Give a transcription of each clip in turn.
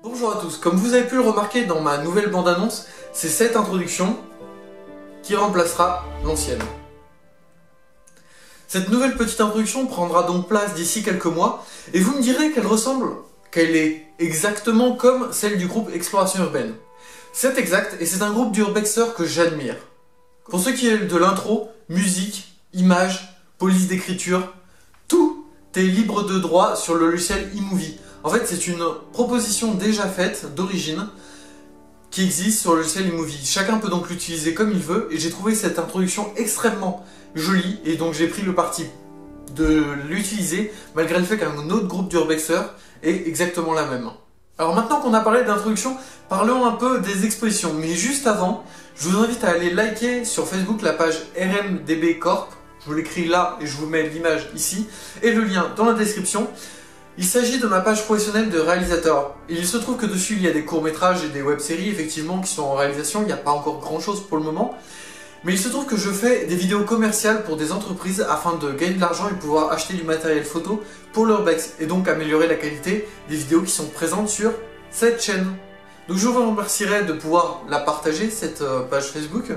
Bonjour à tous, comme vous avez pu le remarquer dans ma nouvelle bande-annonce, c'est cette introduction qui remplacera l'ancienne. Cette nouvelle petite introduction prendra donc place d'ici quelques mois, et vous me direz qu'elle est exactement comme celle du groupe Exploration Urbaine. C'est exact, et c'est un groupe d'urbexeurs que j'admire. Pour ce qui est de l'intro, musique, images, police d'écriture, tout est libre de droit sur le logiciel iMovie. En fait, c'est une proposition déjà faite, d'origine, qui existe sur le logiciel iMovie. Chacun peut donc l'utiliser comme il veut, et j'ai trouvé cette introduction extrêmement jolie, et donc j'ai pris le parti de l'utiliser, malgré le fait qu'un autre groupe d'urbexeurs est exactement la même. Alors maintenant qu'on a parlé d'introduction, parlons un peu des expositions. Mais juste avant, je vous invite à aller liker sur Facebook la page RMDB Corp. Je vous l'écris là, et je vous mets l'image ici, et le lien dans la description. Il s'agit de ma page professionnelle de réalisateur. Il se trouve que dessus il y a des courts-métrages et des web-séries effectivement qui sont en réalisation, il n'y a pas encore grand-chose pour le moment. Mais il se trouve que je fais des vidéos commerciales pour des entreprises afin de gagner de l'argent et pouvoir acheter du matériel photo pour l'urbex et donc améliorer la qualité des vidéos qui sont présentes sur cette chaîne. Donc je vous remercierai de pouvoir la partager, cette page Facebook,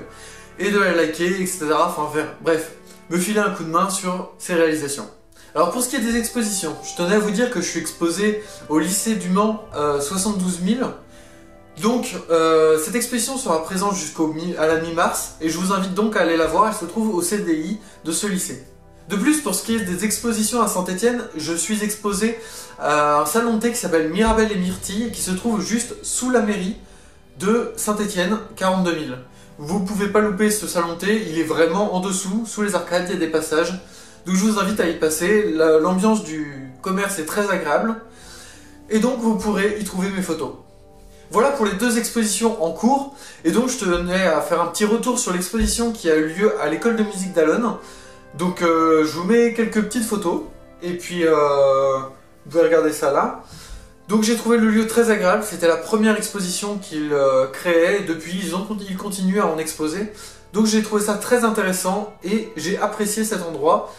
et de la liker, etc. Enfin bref, me filer un coup de main sur ces réalisations. Alors pour ce qui est des expositions, je tenais à vous dire que je suis exposé au lycée du Mans 72 000. Donc cette exposition sera présente à la mi-mars et je vous invite donc à aller la voir, elle se trouve au CDI de ce lycée. De plus, pour ce qui est des expositions à Saint-Étienne, je suis exposé à un salon de thé qui s'appelle Mirabelle et Myrtille qui se trouve juste sous la mairie de Saint-Étienne, 42 000. Vous ne pouvez pas louper ce salon de thé, il est vraiment en dessous, sous les arcades, il y a des passages. Donc je vous invite à y passer, l'ambiance du commerce est très agréable, et donc vous pourrez y trouver mes photos. Voilà pour les deux expositions en cours, et donc je tenais à faire un petit retour sur l'exposition qui a eu lieu à l'école de musique d'Allonnes. Donc je vous mets quelques petites photos, et puis vous pouvez regarder ça là. Donc j'ai trouvé le lieu très agréable, c'était la première exposition qu'ils créaient, et depuis ils continuent à en exposer. Donc j'ai trouvé ça très intéressant, et j'ai apprécié cet endroit.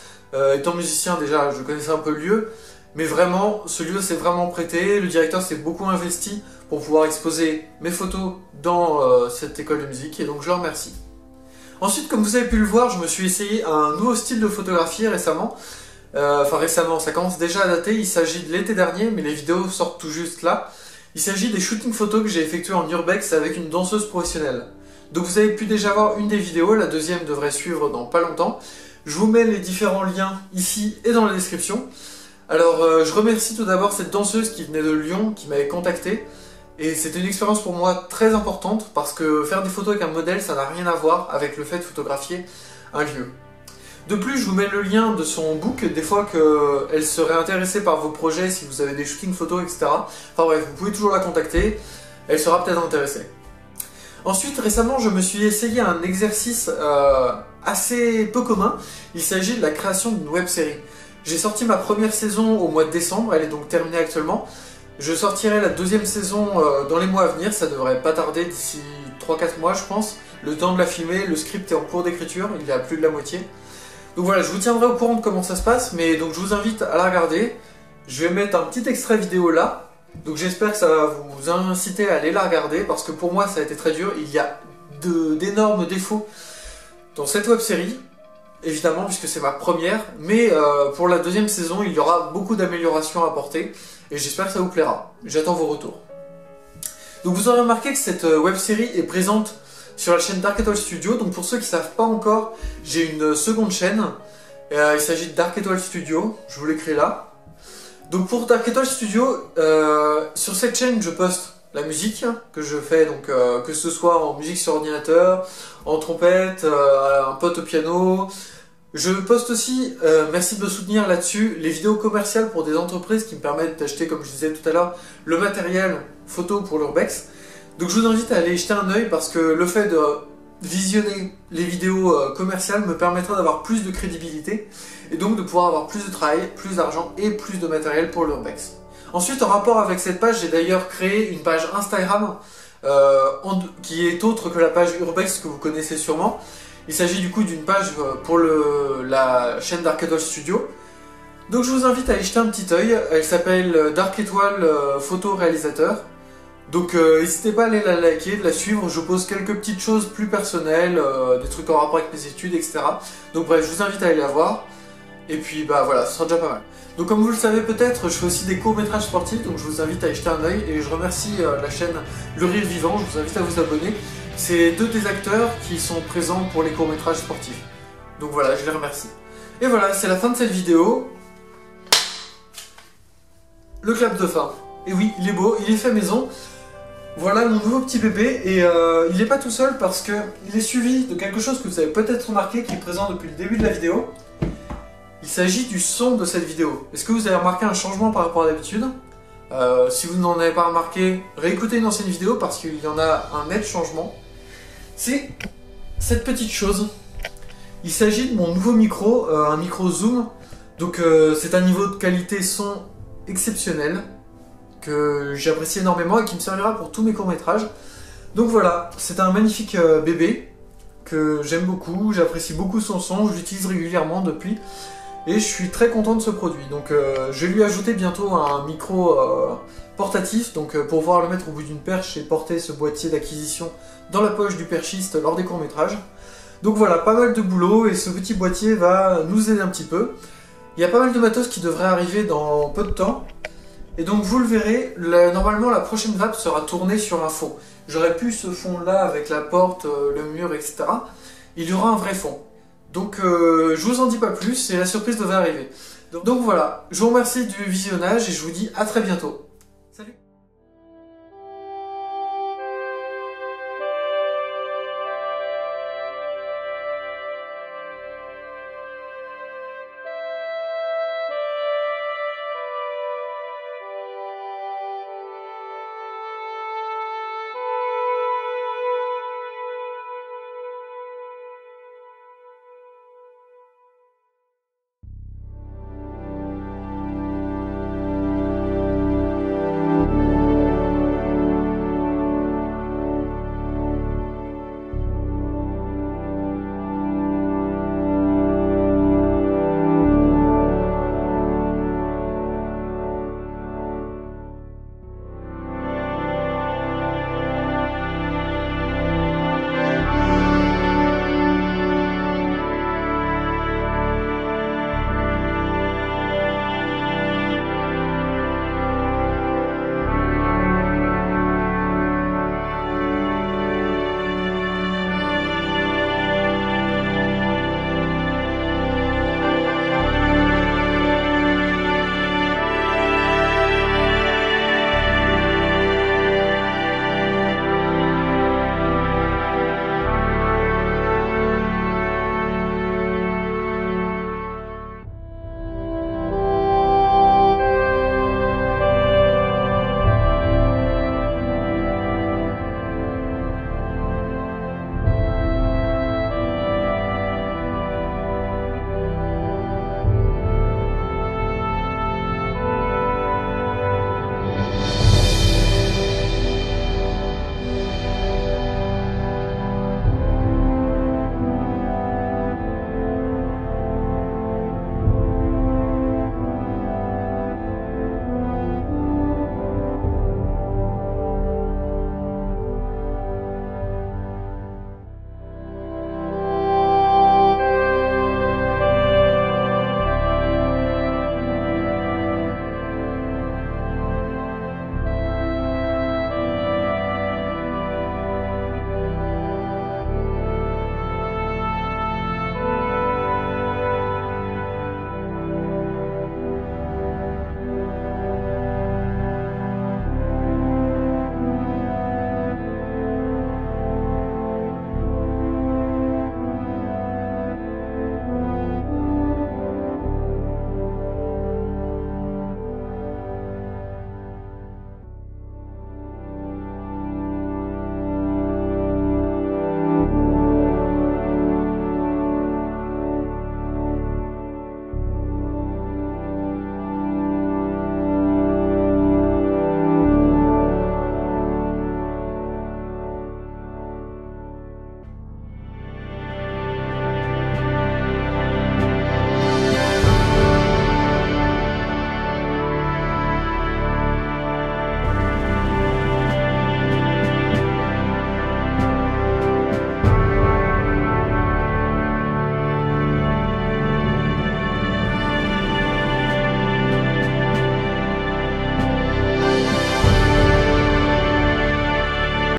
Étant musicien déjà, je connaissais un peu le lieu, mais vraiment, ce lieu s'est vraiment prêté, le directeur s'est beaucoup investi pour pouvoir exposer mes photos dans cette école de musique, et donc je le remercie. Ensuite, comme vous avez pu le voir, je me suis essayé un nouveau style de photographie récemment. Enfin récemment, ça commence déjà à dater, il s'agit de l'été dernier, mais les vidéos sortent tout juste là. Il s'agit des shootings photos que j'ai effectués en urbex avec une danseuse professionnelle. Donc vous avez pu déjà voir une des vidéos, la deuxième devrait suivre dans pas longtemps. Je vous mets les différents liens ici et dans la description. Alors je remercie tout d'abord cette danseuse qui venait de Lyon, qui m'avait contacté. Et c'était une expérience pour moi très importante parce que faire des photos avec un modèle, ça n'a rien à voir avec le fait de photographier un lieu. De plus, je vous mets le lien de son book, des fois qu'elle serait intéressée par vos projets, si vous avez des shootings photos, etc. Enfin bref, vous pouvez toujours la contacter, elle sera peut-être intéressée. Ensuite, récemment, je me suis essayé un exercice assez peu commun. Il s'agit de la création d'une web-série. J'ai sorti ma première saison au mois de décembre, elle est donc terminée actuellement. Je sortirai la deuxième saison dans les mois à venir, ça devrait pas tarder d'ici 3-4 mois je pense. Le temps de la filmer, le script est en cours d'écriture, il y a plus de la moitié. Donc voilà, je vous tiendrai au courant de comment ça se passe, mais donc je vous invite à la regarder. Je vais mettre un petit extrait vidéo là. Donc j'espère que ça va vous inciter à aller la regarder, parce que pour moi ça a été très dur. Il y a d'énormes défauts dans cette web-série, évidemment puisque c'est ma première, mais pour la deuxième saison il y aura beaucoup d'améliorations à apporter, et j'espère que ça vous plaira. J'attends vos retours. Donc vous aurez remarqué que cette web-série est présente sur la chaîne Dark Étoile Studio, donc pour ceux qui ne savent pas encore, j'ai une seconde chaîne, il s'agit de Dark Étoile Studio, je vous l'écris là. Donc pour Dark Étoile Studio, sur cette chaîne je poste la musique que je fais, donc que ce soit en musique sur ordinateur, en trompette, un pote au piano. Je poste aussi, merci de me soutenir là-dessus, les vidéos commerciales pour des entreprises qui me permettent d'acheter, comme je disais tout à l'heure, le matériel photo pour l'urbex. Donc je vous invite à aller jeter un œil parce que le fait de visionner les vidéos commerciales me permettra d'avoir plus de crédibilité et donc de pouvoir avoir plus de travail, plus d'argent et plus de matériel pour l'urbex. Ensuite, en rapport avec cette page, j'ai d'ailleurs créé une page Instagram qui est autre que la page urbex que vous connaissez sûrement. Il s'agit du coup d'une page pour la chaîne Dark Étoile Studio. Donc je vous invite à y jeter un petit œil. Elle s'appelle Dark Étoile Photo Réalisateur. Donc n'hésitez pas à aller la liker, de la suivre, je pose quelques petites choses plus personnelles, des trucs en rapport avec mes études, etc. Donc bref, je vous invite à aller la voir. Et puis bah voilà, ce sera déjà pas mal. Donc comme vous le savez peut-être, je fais aussi des courts-métrages sportifs, donc je vous invite à y jeter un œil. Et je remercie la chaîne Le Rire Vivant, je vous invite à vous abonner. C'est deux des acteurs qui sont présents pour les courts-métrages sportifs. Donc voilà, je les remercie. Et voilà, c'est la fin de cette vidéo. Le clap de fin. Et oui, il est beau, il est fait maison. Voilà mon nouveau petit bébé, et il n'est pas tout seul parce qu'il est suivi de quelque chose que vous avez peut-être remarqué qui est présent depuis le début de la vidéo. Il s'agit du son de cette vidéo. Est-ce que vous avez remarqué un changement par rapport à d'habitude? Si vous n'en avez pas remarqué, réécoutez une ancienne vidéo parce qu'il y en a un net changement. C'est cette petite chose. Il s'agit de mon nouveau micro, un micro Zoom. Donc c'est un niveau de qualité son exceptionnel que j'apprécie énormément et qui me servira pour tous mes courts-métrages. Donc voilà, c'est un magnifique bébé que j'aime beaucoup, j'apprécie beaucoup son son, je l'utilise régulièrement depuis et je suis très content de ce produit. Donc je vais lui ajouter bientôt un micro portatif, donc pour pouvoir le mettre au bout d'une perche et porter ce boîtier d'acquisition dans la poche du perchiste lors des courts-métrages. Donc voilà, pas mal de boulot et ce petit boîtier va nous aider un petit peu. Il y a pas mal de matos qui devrait arriver dans peu de temps. Et donc vous le verrez, normalement la prochaine vape sera tournée sur un fond. J'aurais pu ce fond là avec la porte, le mur, etc. Il y aura un vrai fond. Donc je vous en dis pas plus et la surprise devrait arriver. Donc voilà, je vous remercie du visionnage et je vous dis à très bientôt.